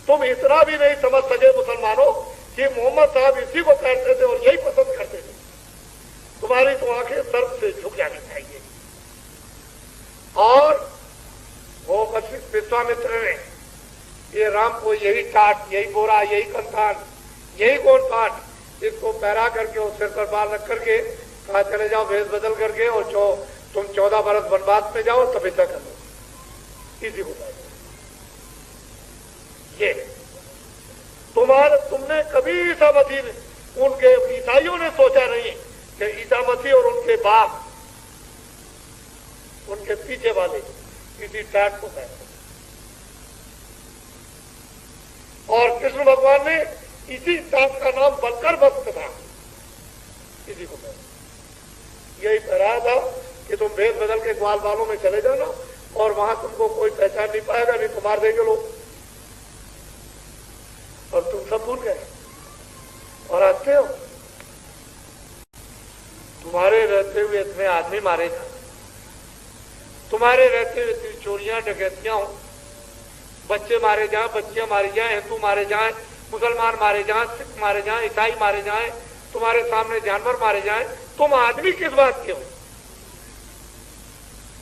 तुम इतना भी नहीं समझ सके मुसलमानों कि मोहम्मद साहब इसी को कहते थे और यही पसंद करते थे। तुम्हारी तो आंखें सर्व से झुक जानी चाहिए। और वो वशिष्ठ विश्वामित्र ने ये राम को यही टाट, यही बोरा, यही कंतान, यही गोन पाठ, इसको पैरा करके और सिर पर बाल रख करके कहा चले जाओ भेष बदल करके और तुम 14 बरस वनवास में जाओ तपस्या कर लो। इसी को ये तुमने कभी ईसा मसीह उनके ईसाइयों ने सोचा नहीं कि ईसा मसीह और उनके बाप, उनके पीछे वाले किसी टाट को कहते। और कृष्ण भगवान ने इसी टाट का नाम बलकर भक्त था, इसी को कहते। यही कराया था कि तुम भेष बदल के ग्वाल बालों में चले जाना और वहां तुमको कोई पहचान नहीं पाएगा, नहीं तो मार देंगे लोग। और तुम सब भूल गए और आते हो। तुम्हारे रहते हुए इतने आदमी मारे जाए, तुम्हारे रहते हुए इतनी चोरियां डकैतियां हो, बच्चे मारे जाएं, बच्चियां मारी जाएं, हिंदू मारे जाएं, मुसलमान मारे जाएं, सिख मारे जाएं, ईसाई मारे जाएं, तुम्हारे सामने जानवर मारे जाएं, तुम आदमी किस बात के हो?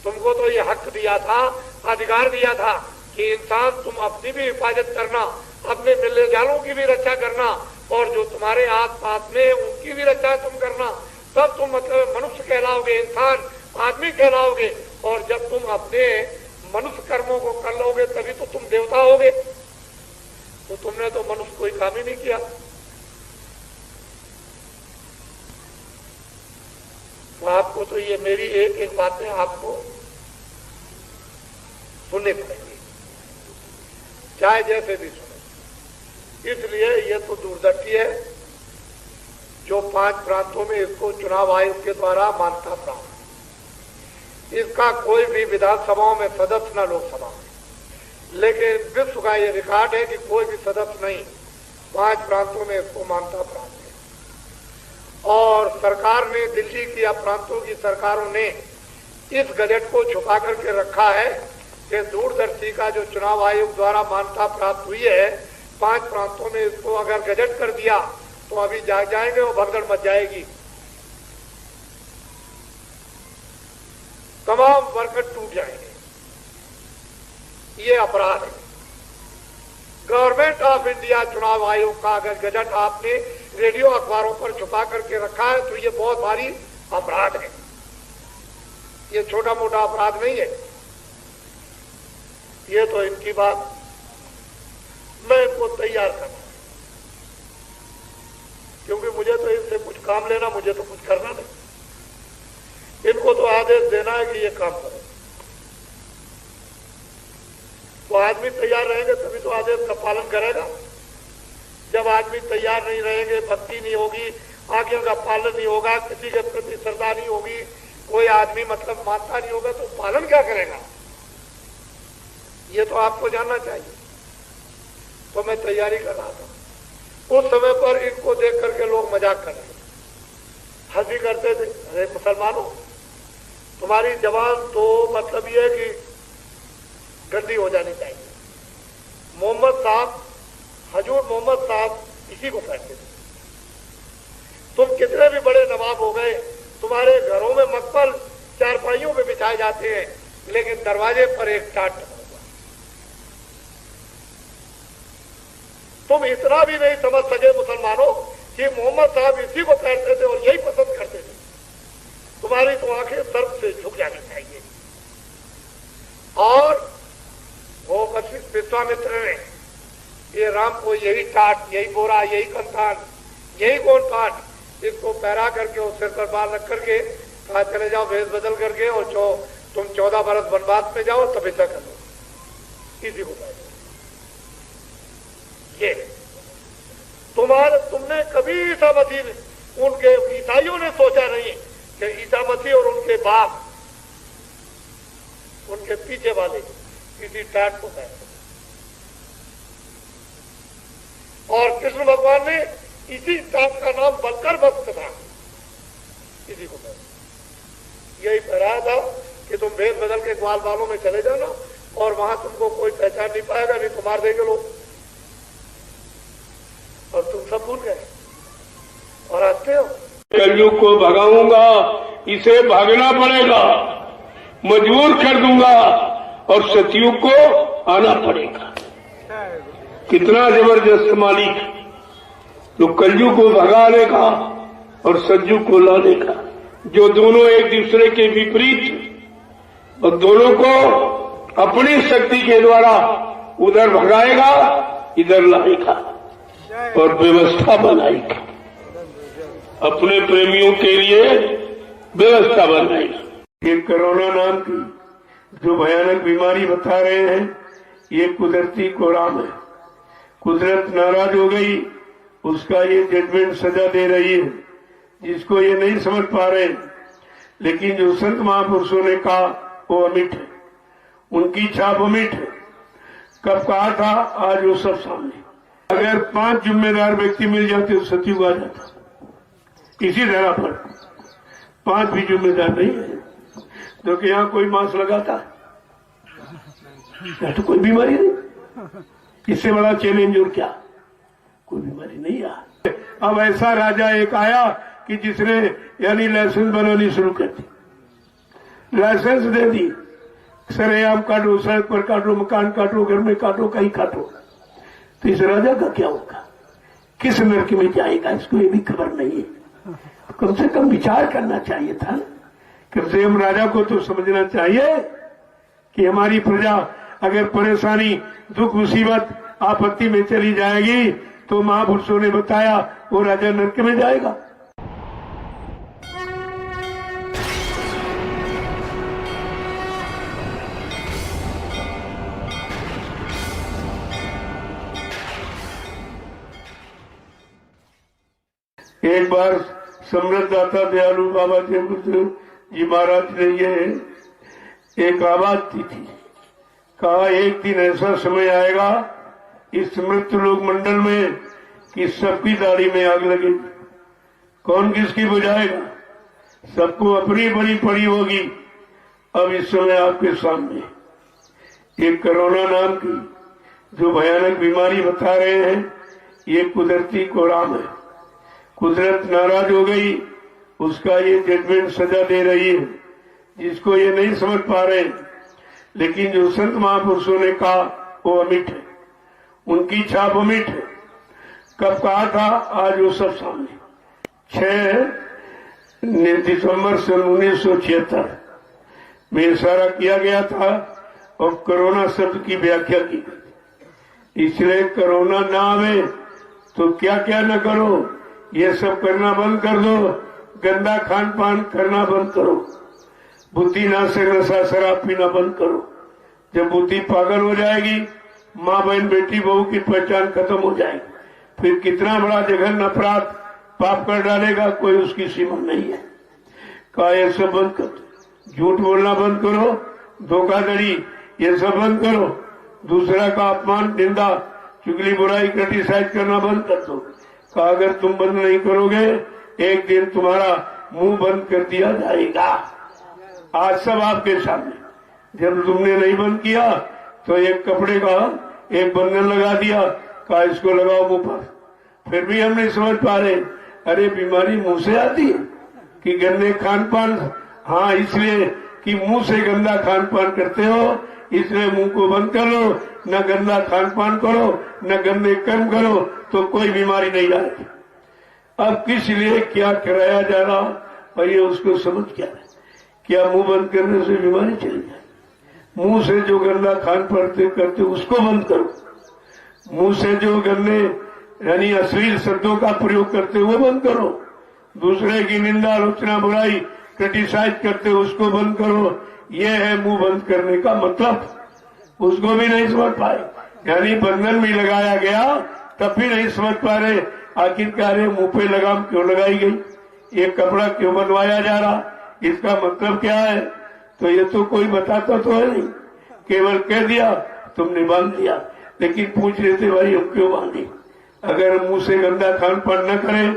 तुमको तो ये हक दिया था, अधिकार दिया था कि इंसान तुम अपनी भी हिफाजत करना, अपने मिलने जालों की भी रक्षा करना और जो तुम्हारे आस पास में उनकी भी रक्षा तुम करना, तब तुम मतलब मनुष्य कहलाओगे, इंसान आदमी कहलाओगे। और जब तुम अपने मनुष्य कर्मों को कर लोगे तभी तो तुम देवता होगे। तो तुमने तो मनुष्य कोई काम ही नहीं किया। तो आपको तो ये मेरी एक एक बातें आपको सुननी पड़ेगी, चाहे जैसे भी सुने। इसलिए ये तो दूरदर्शी है जो 5 प्रांतों में इसको चुनाव आयोग के द्वारा मान्यता प्राप्त। इसका कोई भी विधानसभाओं में सदस्य न लोकसभा में, लेकिन विश्व का ये रिकॉर्ड है कि कोई भी सदस्य नहीं, 5 प्रांतों में इसको मान्यता प्राप्त है। और सरकार ने, दिल्ली की या प्रांतों की सरकारों ने इस गजट को छुपा करके रखा है कि दूरदर्शी का जो चुनाव आयोग द्वारा मान्यता प्राप्त हुई है 5 प्रांतों में, इसको अगर गजट कर दिया तो अभी जाग जाएंगे और भगदड़ मच जाएगी, तमाम वर्कर टूट जाएंगे। ये अपराध है। गवर्नमेंट ऑफ इंडिया चुनाव आयोग का अगर गजट आपने रेडियो अखबारों पर छुपा करके रखा है तो ये बहुत भारी अपराध है। ये छोटा मोटा अपराध नहीं है। ये तो इनकी बात, मैं इनको तैयार करना, क्योंकि मुझे तो इनसे कुछ काम लेना, मुझे तो कुछ करना नहीं। इनको तो आदेश देना है कि ये काम करो। तो आदमी तैयार रहेंगे तभी तो आदेश का पालन करेगा। जब आदमी तैयार नहीं रहेंगे, भक्ति नहीं होगी, आज्ञा का पालन नहीं होगा, किसी के प्रति श्रद्धा नहीं होगी, कोई आदमी मतलब मानता नहीं होगा, तो पालन क्या करेगा? ये तो आपको जानना चाहिए। तो मैं तैयारी कर रहा था। उस समय पर इनको देख करके लोग मजाक कर रहे थे, हंसी करते थे। अरे मुसलमानों, तुम्हारी जबान तो मतलब ये है कि गंदी हो जानी चाहिए। मोहम्मद साहब, हजूर मोहम्मद साहब इसी को कहते थे। तुम कितने भी बड़े नवाब हो गए, तुम्हारे घरों में मकबल चारपाइयों में बिछाए जाते हैं, लेकिन दरवाजे पर एक टाट होगा। तुम इतना भी नहीं समझ सके मुसलमानों कि मोहम्मद साहब इसी को कहते थे और यही पसंद करते थे। तुम्हारी तो आंखें सर्व से झुक जानी चाहिए। और वो वशिष्ठ विश्वामित्र ने ये राम को यही टाट, यही बोरा, यही कंतान, यही गोन पाठ, इसको पैरा करके और सिर पर बाल रख करके कहा चले जाओ भेष बदल करके और तुम 14 बरस वनवास में जाओ तपस्या कर लो। इसी को कहते। ये तुमने कभी ईसा मसीह उनके ईसाइयों ने सोचा नहीं कि ईसा मसीह और उनके बाप, उनके पीछे वाले किसी टाट को कहते। और कृष्ण भगवान ने इसी टाट का नाम बलकर भक्त था, इसी को कहते। यही कराया था कि तुम भेष बदल के ग्वाल बालों में चले जाना और वहां तुमको कोई पहचान नहीं पाएगा, नहीं तो मार देंगे लोग। भूल गए और हंसते हो। कलयुग को भगाऊंगा, इसे भागना पड़ेगा, मजबूर कर दूंगा और सतयुग को आना पड़ेगा। कितना जबरदस्त मालिक, जो कलयुग को भगाने का और सतयुग को लाने का, जो दोनों एक दूसरे के विपरीत और दोनों को अपनी शक्ति के द्वारा उधर भगाएगा, इधर लाएगा और व्यवस्था बनाएगा, अपने प्रेमियों के लिए व्यवस्था बनाएगा। ये कोरोना नाम की जो भयानक बीमारी बता रहे हैं, ये कुदरती कोराम है। कुदरत नाराज हो गई, उसका ये जजमेंट सजा दे रही है, जिसको ये नहीं समझ पा रहे। लेकिन जो संत महापुरुषों ने कहा वो अमिट है, उनकी छाप अमिट है। कब कहा था, आज वो सब सामने। अगर 5 जिम्मेदार व्यक्ति मिल जाते तो सतयुग आ जाता। इसी तरह पर 5 भी जिम्मेदार नहीं है, तो कि यहाँ कोई मांस लगाता या तो कोई बीमारी नहीं। इससे बड़ा चैलेंज और क्या, कोई बीमारी नहीं आ। अब ऐसा राजा एक आया कि जिसने यानी लाइसेंस बनानी शुरू कर दी, लाइसेंस दे दी, सरेआम काटो, सड़क पर काटो, मकान काटो, घर में काटो, कहीं काटो। तो इस राजा का क्या होगा, किस नरक में जाएगा, इसको ये भी खबर नहीं है। कम से कम विचार करना चाहिए था। कम से कम राजा को तो समझना चाहिए कि हमारी प्रजा अगर परेशानी, दुख, मुसीबत, आपत्ति में चली जाएगी तो महापुरुषों ने बताया वो राजा नरक में जाएगा। एक बार समृद्धदाता दयालु बाबा जयगुरु जी महाराज ने ये एक आवाज दी थी, कहा एक दिन ऐसा समय आएगा इस मृत्यु लोक मंडल में कि सबकी दाढ़ी में आग लगेगी, कौन किसकी बुझाएगा, सबको अपनी बड़ी पड़ी होगी। अब इस समय आपके सामने ये कोरोना नाम की जो भयानक बीमारी बता रहे हैं, ये कुदरती कोराम है। कुदरत नाराज हो गई, उसका ये जजमेंट सजा दे रही है, जिसको ये नहीं समझ पा रहे। लेकिन जो संत महापुरुषों ने कहा वो अमिट है, उनकी छाप अमिट है। कब कहा था, आज वो सब सामने। 6 दिसंबर सन 1976 में इशारा किया गया था और कोरोना शब्द की व्याख्या की गई। इसलिए कोरोना ना आवे तो क्या क्या न करो, ये सब करना बंद कर दो, गंदा खान पान करना बंद करो, बुद्धि नाशक नशा शराब पीना बंद करो। जब बुद्धि पागल हो जाएगी, माँ बहन बेटी बहू की पहचान खत्म हो जाएगी, फिर कितना बड़ा जघन्य अपराध पाप कर डालेगा, कोई उसकी सीमा नहीं है। कहा ये सब बंद कर दो, झूठ बोलना बंद करो, धोखाधड़ी ये सब बंद करो, दूसरा का अपमान, निंदा, चुगली, बुराई, क्रिटिसाइज करना बंद कर दो। कहा अगर तुम बंद नहीं करोगे, एक दिन तुम्हारा मुंह बंद कर दिया जाएगा। आज सब आपके सामने। जब तुमने नहीं बंद किया तो एक कपड़े का एक बंधन लगा दिया, कहा इसको लगाओ मुंह पर। फिर भी हम नहीं समझ पा रहे, अरे बीमारी मुंह से आती है कि गंदे खान पान? हाँ, इसलिए कि मुंह से गंदा खान पान करते हो, इसलिए मुंह को बंद कर लो, न गंदा खान पान करो, न गंदे कर्म करो, तो कोई बीमारी नहीं आएगी। अब किस लिए क्या कराया जा रहा और ये उसको समझ क्या मुंह बंद करने से बीमारी चली जाए? मुंह से जो गंदा खान पान करते उसको बंद करो, मुंह से जो गंदे यानी अश्लील शब्दों का प्रयोग करते वो बंद करो, दूसरे की निंदा, आलोचना, बुराई, क्रिटिसाइज करते उसको बंद करो। ये है मुंह बंद करने का मतलब। उसको भी नहीं समझ पाए, यानी बंधन भी लगाया गया तब भी नहीं समझ पा रहे आखिरकार मुंह पे लगाम क्यों लगाई गई, ये कपड़ा क्यों बनवाया जा रहा, इसका मतलब क्या है? तो ये तो कोई बताता तो है नहीं, केवल कह दिया तुमने बांध दिया, लेकिन पूछ रहे थे भाई हम क्यों बांधे? अगर मुंह से गंदा खान पान न करें,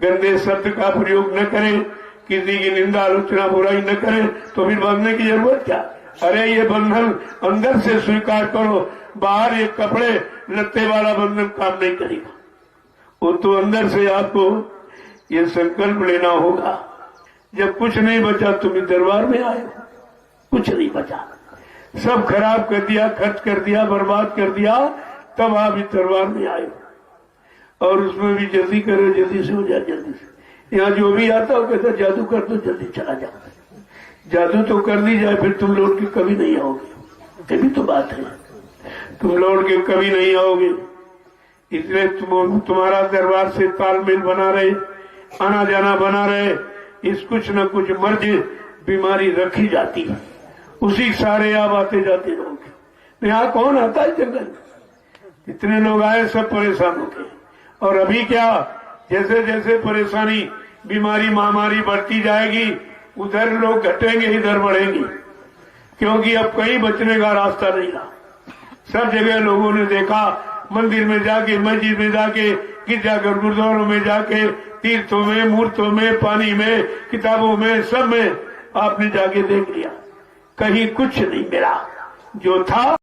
गंदे शब्द का प्रयोग न करें, किसी की निंदा, आलोचना, बुराई न करें, तो फिर बांधने की जरूरत क्या? अरे ये बंधन अंदर से स्वीकार करो, बाहर ये कपड़े लत्ते वाला बंधन काम नहीं करेगा। वो तो अंदर से आपको ये संकल्प लेना होगा, जब कुछ नहीं बचा तुम इस दरबार में आए हो, कुछ नहीं बचा, सब खराब कर दिया, खर्च कर दिया, बर्बाद कर दिया, तब आप इस दरबार में आए हो। और उसमें भी जल्दी करो, जल्दी से हो जाए, जल्दी से। यहाँ जो भी आता हो कहता जादू कर दो, जल्दी चला जाओ। जादू तो कर दी जाए, फिर तुम लौट के कभी नहीं आओगे, कभी तो बात है, तुम लौट के कभी नहीं आओगे। इसलिए तुम्हारा दरबार से तालमेल बना रहे, आना जाना बना रहे, इस कुछ न कुछ मर्ज बीमारी रखी जाती है, उसी सारे आप आते जाते रहोगे। यहाँ कौन आता है जंगल, इतने लोग आए सब परेशान हो गए। और अभी क्या, जैसे जैसे परेशानी बीमारी महामारी बढ़ती जाएगी, उधर लोग घटेंगे, इधर बढ़ेंगे, क्योंकि अब कहीं बचने का रास्ता नहीं रहा। सब जगह लोगों ने देखा, मंदिर में जाके, मस्जिद में जाके, गिरजाघर गुरुद्वारों में जाके, तीर्थों में, मूर्तों में, पानी में, किताबों में, सब में आपने जाके देख लिया, कहीं कुछ नहीं मिला, जो था